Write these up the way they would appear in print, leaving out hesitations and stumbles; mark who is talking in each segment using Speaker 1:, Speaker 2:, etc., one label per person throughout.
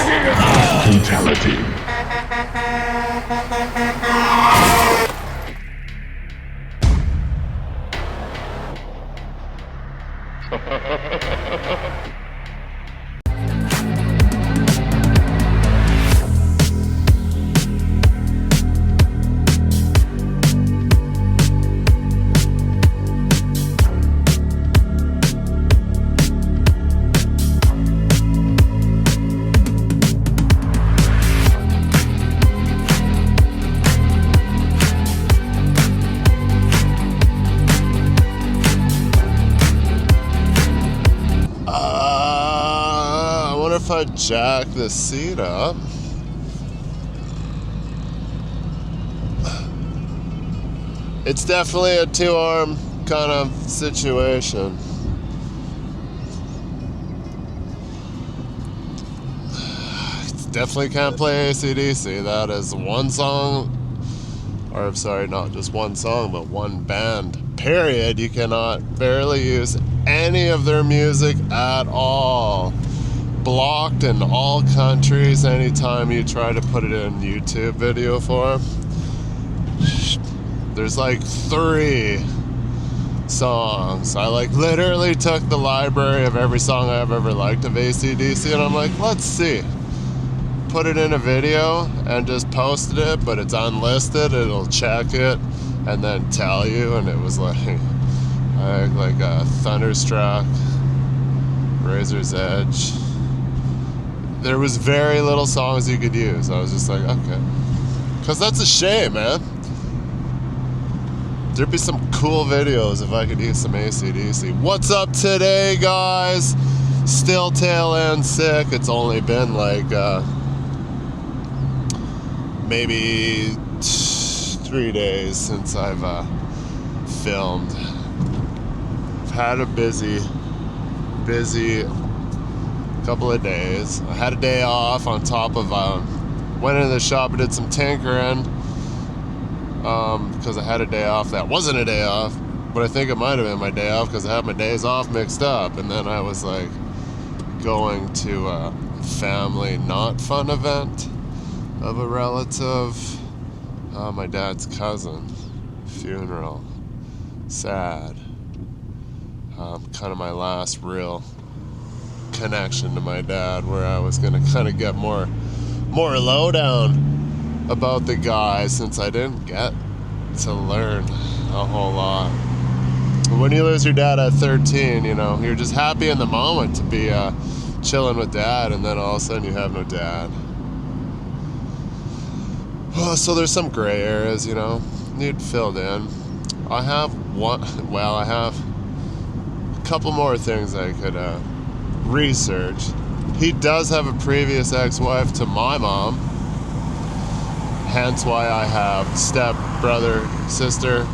Speaker 1: Fatality. If I jack the seat up, it's definitely a two-arm kind of situation. Definitely can't play AC/DC. That is one song, or I'm sorry, not just one song, but one band, period. You cannot barely use any of their music at all. Blocked in all countries anytime you try to put it in YouTube video form. There's like 3 songs. I like literally took the library of every song I've ever liked of AC/DC and I'm like, let's see. Put it in a video and just posted it, but it's unlisted. It'll check it and then tell you, and it was like a Thunderstruck, Razor's Edge. There was very little songs you could use. I was just like, okay. Because that's a shame, man. There'd be some cool videos if I could use some AC/DC. What's up today, guys? Still tail end sick. It's only been like maybe 3 days since I've filmed. I've had a busy couple of days. I had a day off on top of went into the shop and did some tinkering because I had a day off that wasn't a day off, but I think it might have been my day off because I had my days off mixed up, and then I was like going to a family not fun event of a relative, my dad's cousin, funeral. Sad. Kind of my last real connection to my dad, where I was gonna kind of get more lowdown about the guy, since I didn't get to learn a whole lot. When you lose your dad at 13, you know, you're just happy in the moment to be chilling with dad, and then all of a sudden you have no dad. So there's some gray areas, you know, need filled in. I have a couple more things I could research. He does have a previous ex-wife to my mom, hence why I have step brother, sister,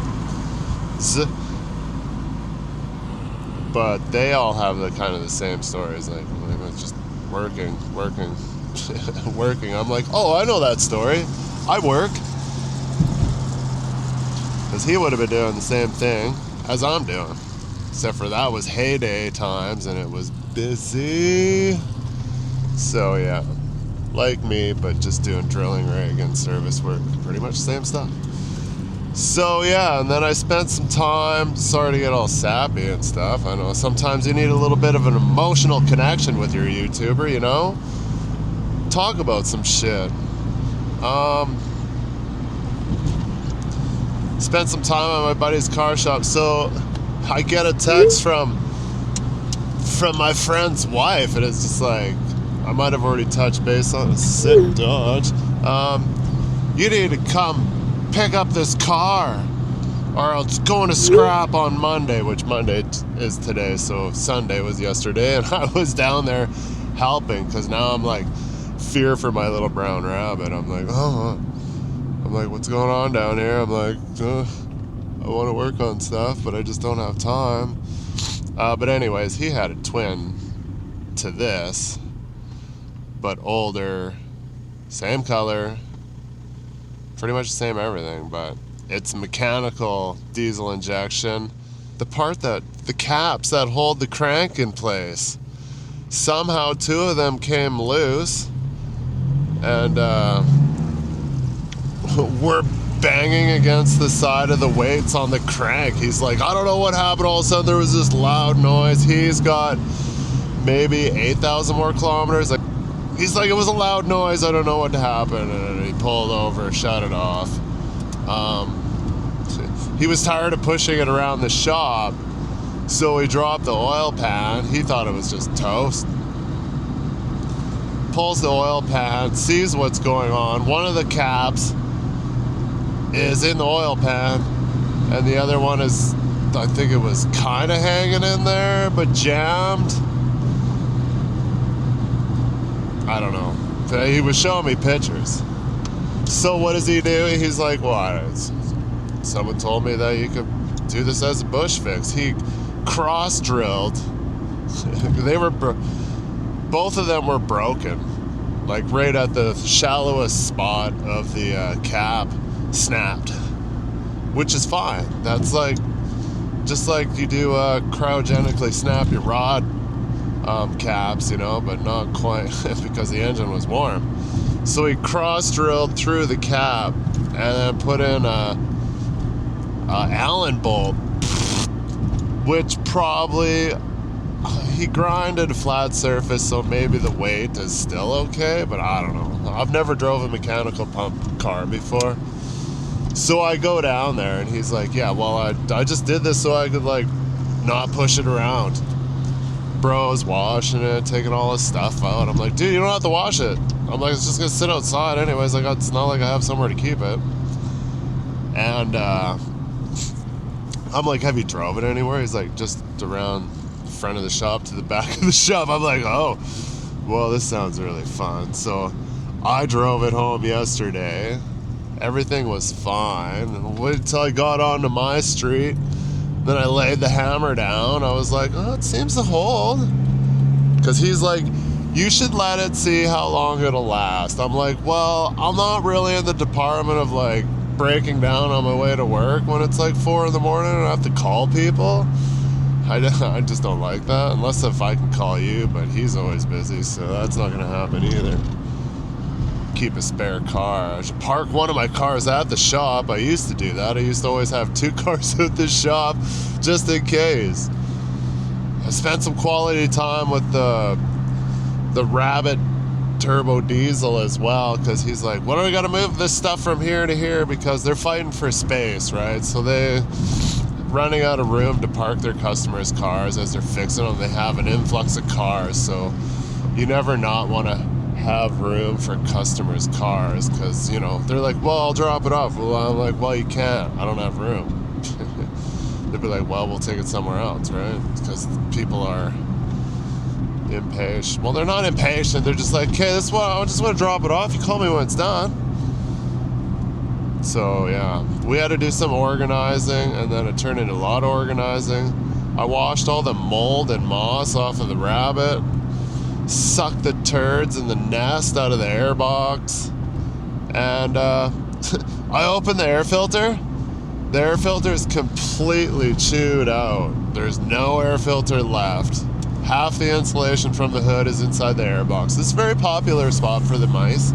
Speaker 1: but they all have the kind of the same stories, like it's just working. I'm like, oh, I know that story. I work. Because he would have been doing the same thing as I'm doing, except for that was heyday times and it was busy. So yeah, like me, but just doing drilling rig and service work, pretty much the same stuff. So yeah, and then I spent some time, sorry to get all sappy and stuff, I know sometimes you need a little bit of an emotional connection with your YouTuber, you know? Talk about some shit. Spent some time at my buddy's car shop, so I get a text from my friend's wife, and it's just like, I might have already touched base on it. Sit, Dodge. You need to come pick up this car, or it's going to scrap on Monday, which Monday is today, so Sunday was yesterday, and I was down there helping, because now I'm like, fear for my little brown rabbit. I'm like, what's going on down here? I'm like, I want to work on stuff, but I just don't have time. But anyways, he had a twin to this, but older, same color, pretty much the same everything, but it's mechanical diesel injection. The caps that hold the crank in place, somehow 2 of them came loose, and we're banging against the side of the weights on the crank. He's like, I don't know what happened. All of a sudden there was this loud noise. He's got maybe 8,000 more kilometers. He's like, it was a loud noise. I don't know what happened. And he pulled over, shut it off. He was tired of pushing it around the shop, so he dropped the oil pan. He thought it was just toast. Pulls the oil pan, sees what's going on. One of the caps is in the oil pan, and the other one is, I think it was kind of hanging in there, but jammed. I don't know. He was showing me pictures. So what does he do? He's like, well, someone told me that you could do this as a bush fix. He cross-drilled. Both of them were broken, like right at the shallowest spot of the cap, snapped, which is fine. That's like, just like you do cryogenically snap your rod caps, you know, but not quite because the engine was warm. So he cross-drilled through the cap and then put in a Allen bolt, which probably he grinded a flat surface, so maybe the weight is still okay, but I don't know. I've never drove a mechanical pump car before. So I go down there and he's like, yeah, well, I just did this so I could like not push it around. Bro's washing it, taking all his stuff out. I'm like, dude, you don't have to wash it. I'm like, it's just gonna sit outside anyways. Like, it's not like I have somewhere to keep it. And I'm like, have you drove it anywhere? He's like, just around the front of the shop to the back of the shop. I'm like, oh, well, this sounds really fun. So I drove it home yesterday. Everything was fine. Waited until I got onto my street. Then I laid the hammer down. I was like, oh, it seems to hold. Because he's like, you should let it see how long it'll last. I'm like, well, I'm not really in the department of like breaking down on my way to work when it's like 4 in the morning and I have to call people. I just don't like that, unless if I can call you, but he's always busy, so that's not gonna happen either. Keep a spare car. I should park one of my cars at the shop. I used to do that. I used to always have 2 cars at the shop just in case. I spent some quality time with the Rabbit turbo diesel as well, because he's like, what do we got to move this stuff from here to here, because they're fighting for space, right? So they running out of room to park their customers' cars as they're fixing them. They have an influx of cars, so you never not want to have room for customers' cars, because, you know, they're like, well, I'll drop it off. Well, I'm like, well, you can't. I don't have room. They'd be like, well, we'll take it somewhere else, right? Because people are impatient. Well, they're not impatient. They're just like, okay, this one, I just want to drop it off. You call me when it's done. So yeah, we had to do some organizing, and then it turned into a lot of organizing. I washed all the mold and moss off of the Rabbit, sucked the turds in the nest out of the air box, and I opened the air filter. The air filter is completely chewed out. There's no air filter left. Half the insulation from the hood is inside the air box. This is a very popular spot for the mice.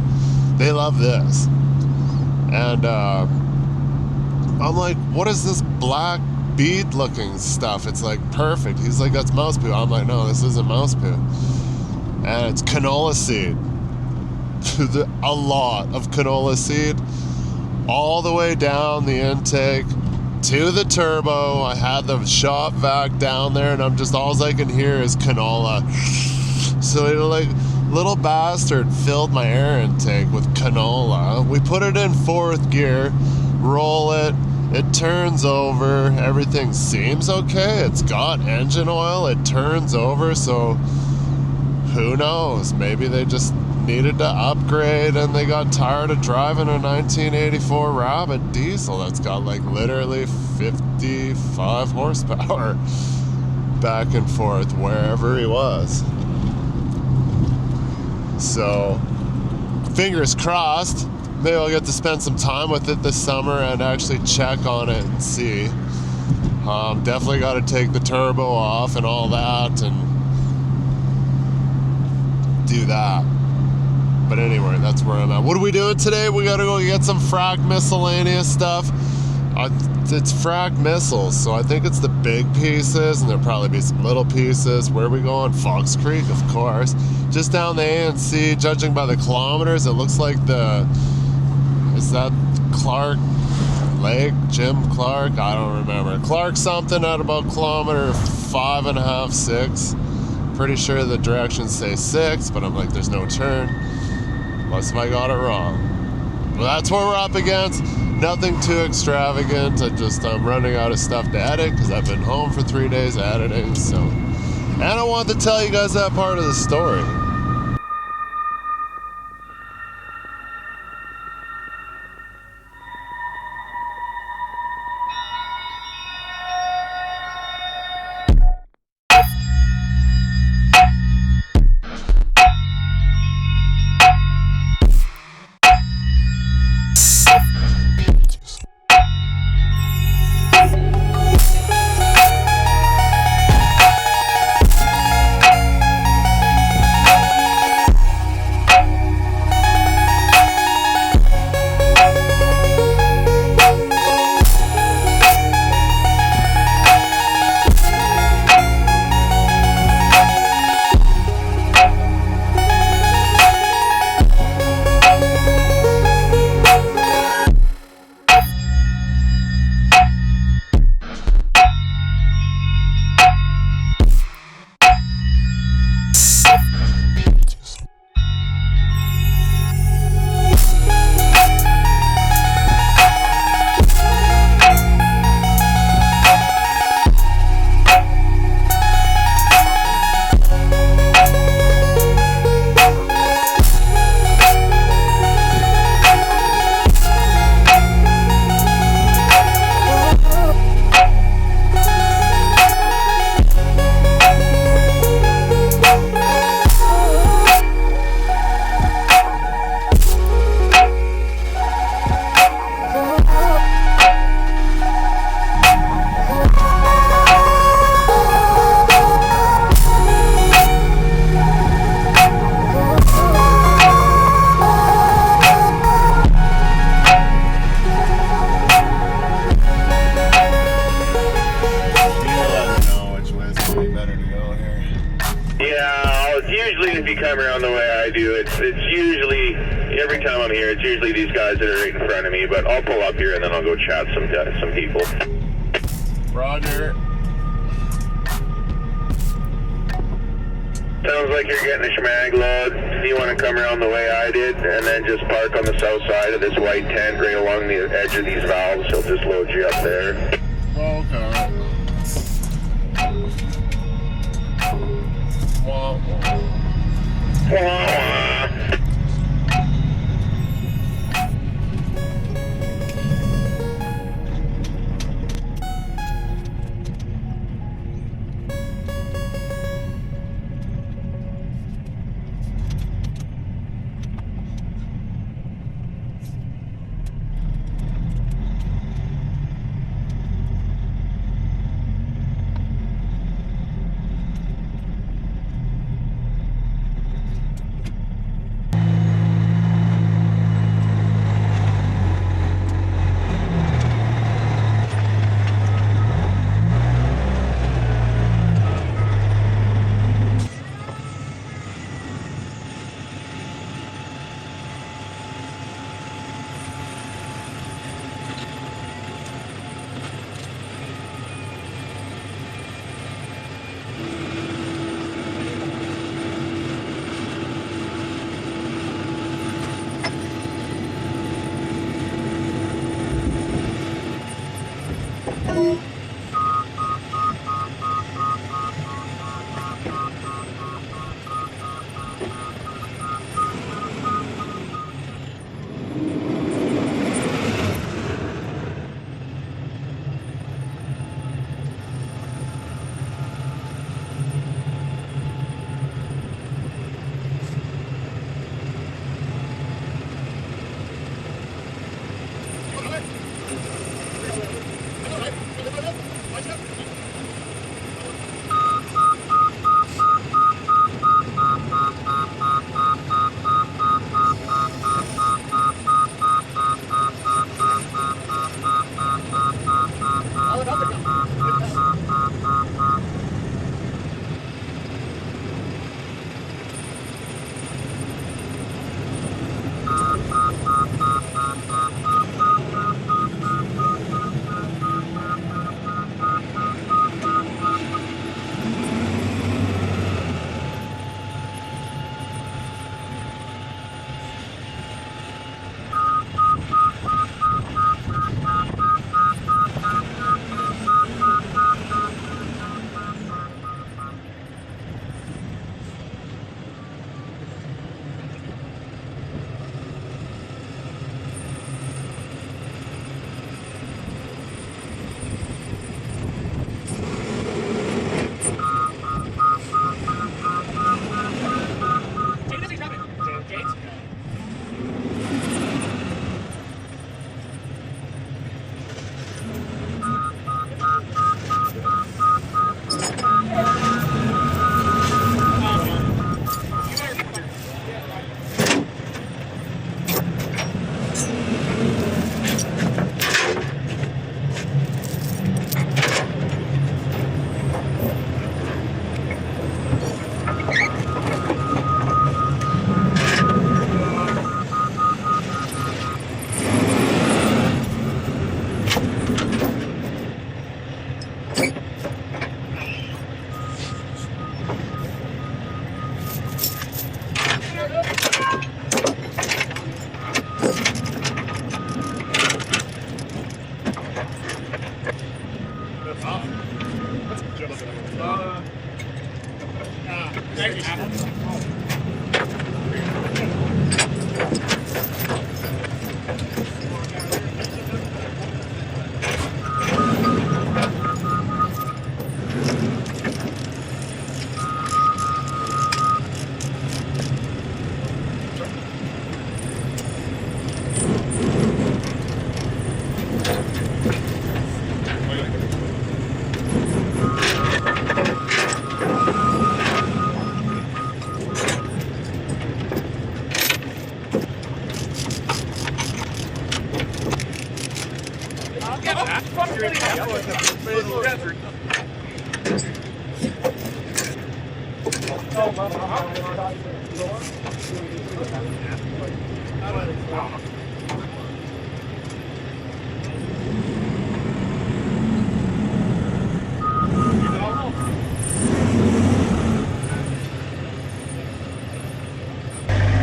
Speaker 1: They love this. And I'm like, what is this black bead looking stuff? It's like perfect. He's like, that's mouse poo. I'm like, no, this isn't mouse poo. And it's canola seed. A lot of canola seed all the way down the intake to the turbo. I had the shop vac down there, and I'm just, all I can hear is canola. So, you know, like, little bastard filled my air intake with canola. We put it in 4th gear, roll it, it turns over, everything seems okay. It's got engine oil, it turns over, so who knows? Maybe they just needed to upgrade and they got tired of driving a 1984 Rabbit diesel that's got like literally 55 horsepower back and forth wherever he was. So, fingers crossed, maybe I'll get to spend some time with it this summer and actually check on it and see. Definitely got to take the turbo off and all that and do that. But But anyway, that's where I'm at. What are we doing today? We gotta go get some frack miscellaneous stuff. It's frack missiles, so I think it's the big pieces, and there'll probably be some little pieces. Where are we going? Fox Creek, of course. Just down the A&C, judging by the kilometers, it looks like is that Clark Lake? Jim Clark? I don't remember. Clark something at about kilometer 5.5, 6. Pretty sure the directions say 6, but I'm like, there's no turn. Unless if I got it wrong. Well, that's what we're up against. Nothing too extravagant. I'm running out of stuff to edit because I've been home for 3 days editing. So, and I wanted to tell you guys that part of the story.
Speaker 2: If you come around the way I do, it's usually, every time I'm here, it's usually these guys that are right in front of me, but I'll pull up here and then I'll go chat some people.
Speaker 1: Roger.
Speaker 2: Sounds like you're getting a schmag load. Do you want to come around the way I did and then just park on the south side of this white tent right along the edge of these valves? He'll just load you up there.
Speaker 1: Okay. Wah,
Speaker 2: Wah.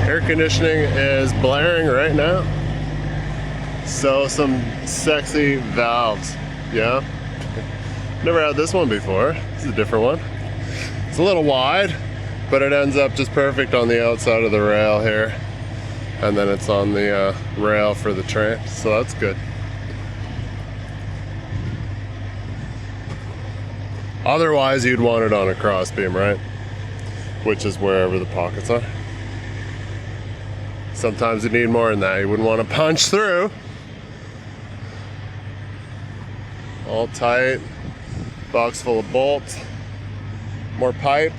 Speaker 1: Air conditioning is blaring right now. So some sexy valves, yeah. Never had this one before. This is a different one. It's a little wide, but it ends up just perfect on the outside of the rail here. And then it's on the rail for the train, so that's good. Otherwise, you'd want it on a crossbeam, right? Which is wherever the pockets are. Sometimes you need more than that. You wouldn't want to punch through. All tight. Box full of bolts. More pipe.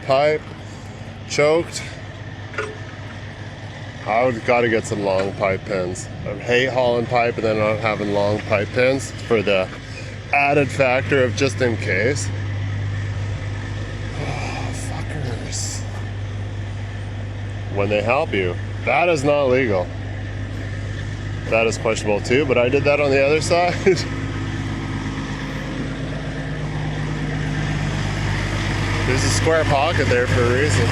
Speaker 1: Pipe. Choked. I would got to get some long pipe pins. I hate hauling pipe and then not having long pipe pins for the added factor of just in case. Oh, fuckers. When they help you. That is not legal. That is questionable too, but I did that on the other side. There's a square pocket there for a reason.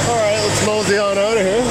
Speaker 1: Alright, let's mosey on out of here.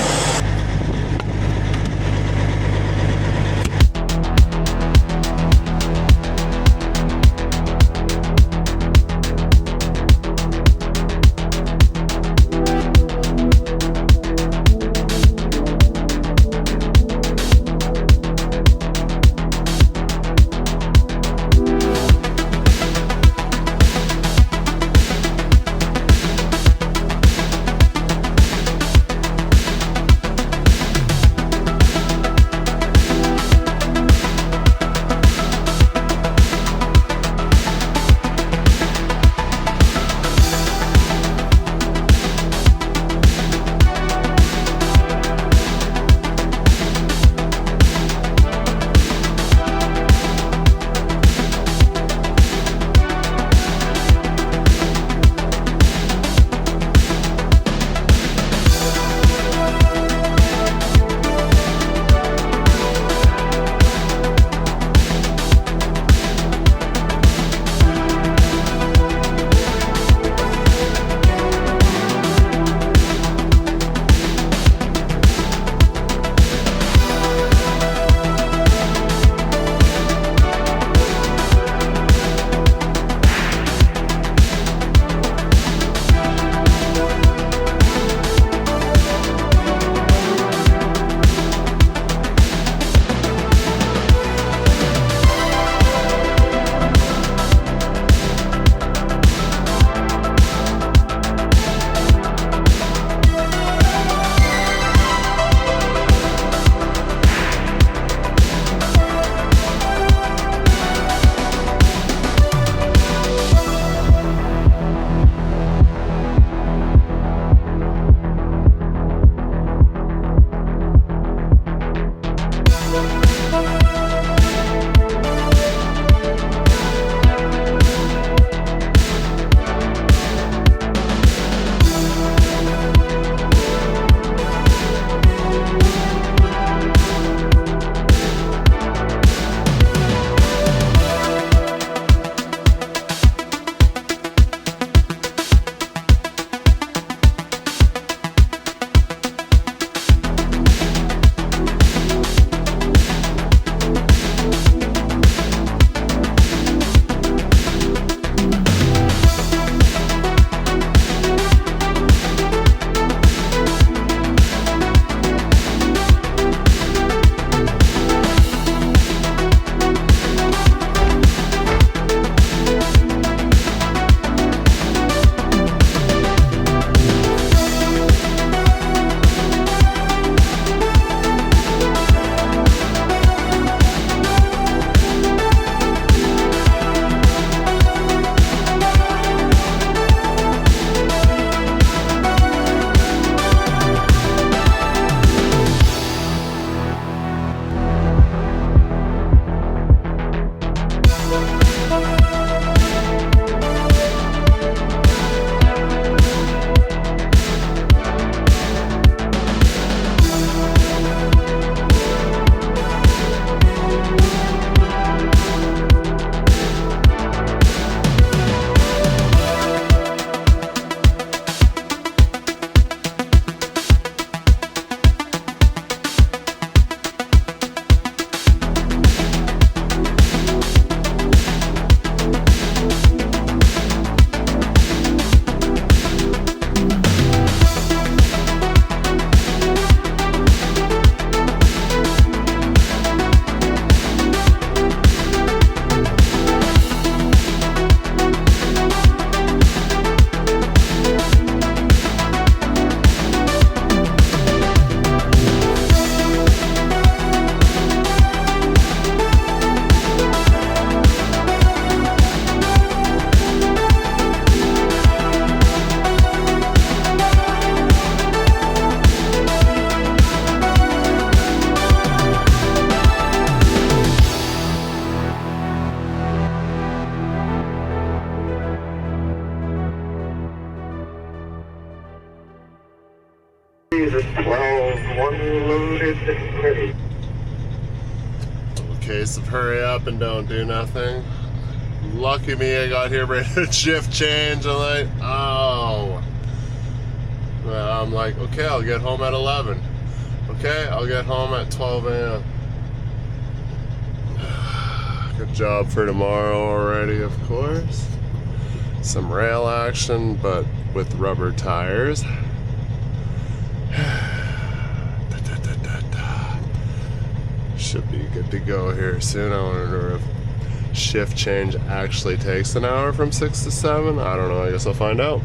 Speaker 2: Jesus, 12, one loaded, ready.
Speaker 1: Case of hurry up and don't do nothing. Lucky me, I got here right at shift change. I'm like, oh. Well, I'm like, okay, I'll get home at 11. Okay, I'll get home at 12 a.m. Good job for tomorrow already, of course. Some rail action, but with rubber tires. Should be good to go here soon. I wonder if shift change actually takes an hour from 6 to 7. I don't know. I guess I'll find out.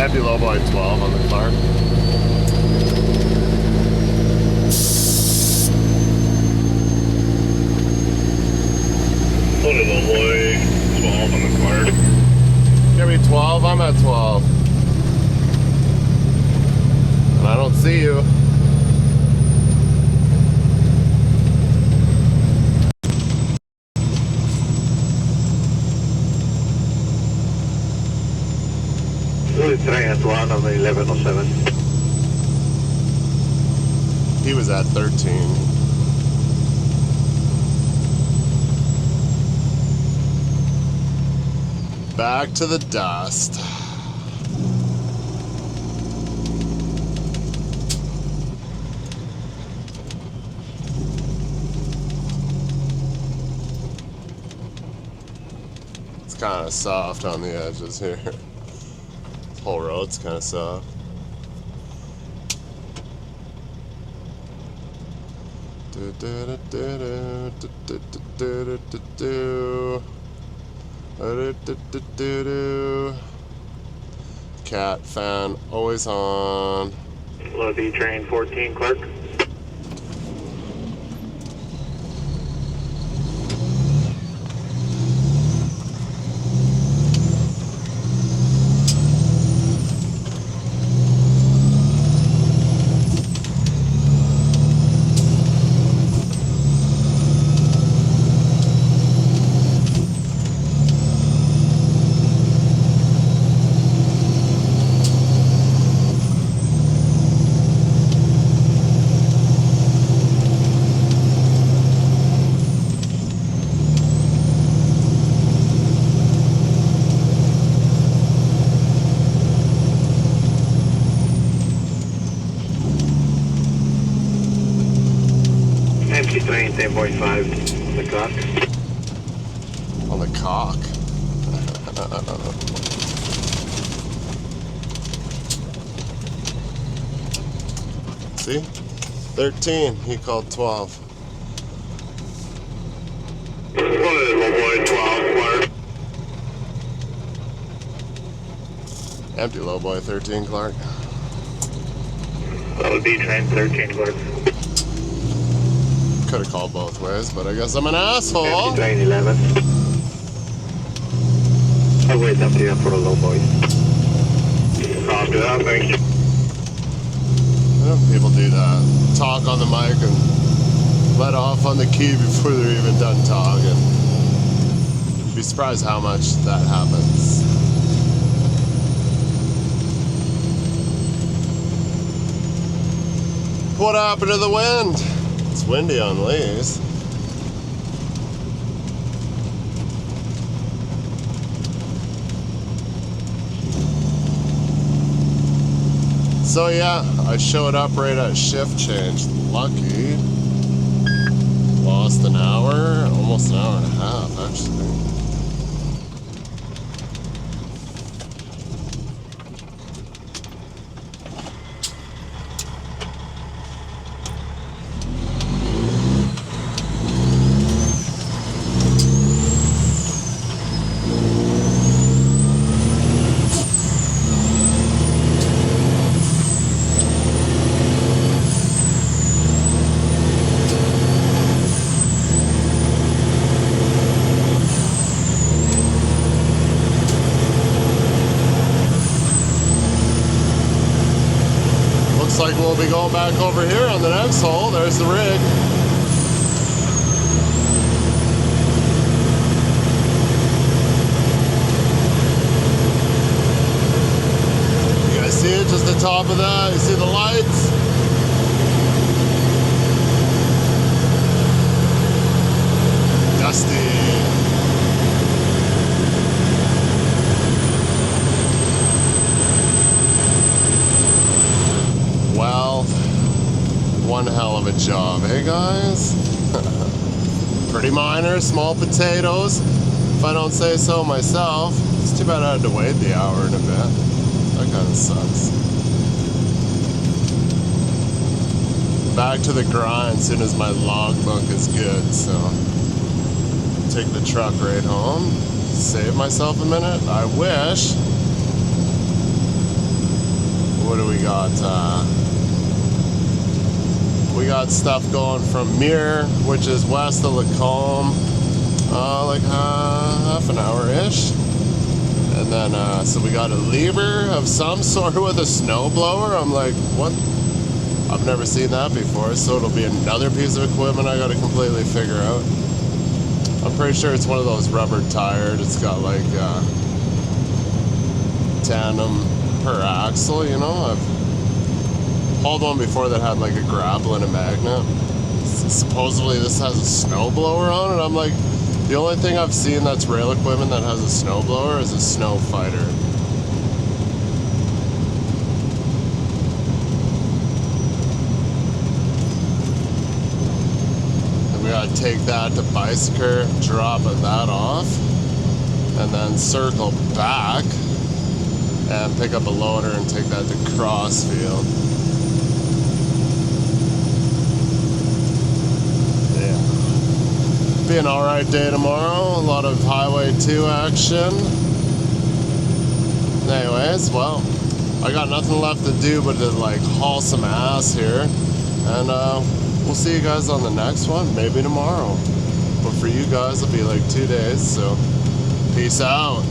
Speaker 1: Empty low boy 12 on the Clark.
Speaker 2: Low boy 12 on the Clark.
Speaker 1: Give me 12, I'm at 12. And I don't see you.
Speaker 2: Try at 1 on the 1107.
Speaker 1: He was at 13. Back to the dust. It's kind of soft on the edges here. This whole road's kind of soft. Cat fan always on.
Speaker 2: Low D train 14 Clark. Empty train 10.5 on the clock.
Speaker 1: On the cock. See? 13. He called 12.
Speaker 2: Low boy 12 Clark.
Speaker 1: Empty low boy 13 Clark.
Speaker 2: Low D train 13 Clark.
Speaker 1: Could have called both ways, but I guess I'm an asshole.
Speaker 2: Empty train 11. I'll wait up here for a low boy. Copy that, thank you.
Speaker 1: You know, people do that. Talk on the mic and let off on the key before they're even done talking. Be surprised how much that happens. What happened to the wind? It's windy on Lee's. So yeah, I showed up right at shift change. Lucky. Lost an hour, almost an hour and a half actually. Looks like we'll be going back over here on the next hole. There's the rig. You guys see it? Just the top of that. You see the lights? Dusty. Well, one hell of a job, hey guys? Pretty minor, small potatoes, if I don't say so myself. It's too bad I had to wait the hour and a bit. That kind of sucks. Back to the grind as soon as my logbook is good, so take the truck right home. Save myself a minute, I wish. what do we got? We got stuff going from Muir, which is west of Lacombe, like half an hour-ish. And then, so we got a lever of some sort with a snowblower. I'm like, what? I've never seen that before, so it'll be another piece of equipment I gotta completely figure out. I'm pretty sure it's one of those rubber tired. It's got like tandem per axle, you know? I've hauled one before that had like a grapple and a magnet. Supposedly this has a snowblower on it. I'm like, the only thing I've seen that's rail equipment that has a snowblower is a snow fighter. And we gotta take that to Bicycle, drop that off, and then circle back and pick up a loader and take that to Crossfield. Be an alright day tomorrow. A lot of Highway 2 action. Anyways, well, I got nothing left to do but to like haul some ass here. And we'll see you guys on the next one, maybe tomorrow. But for you guys, it'll be like 2 days, so peace out.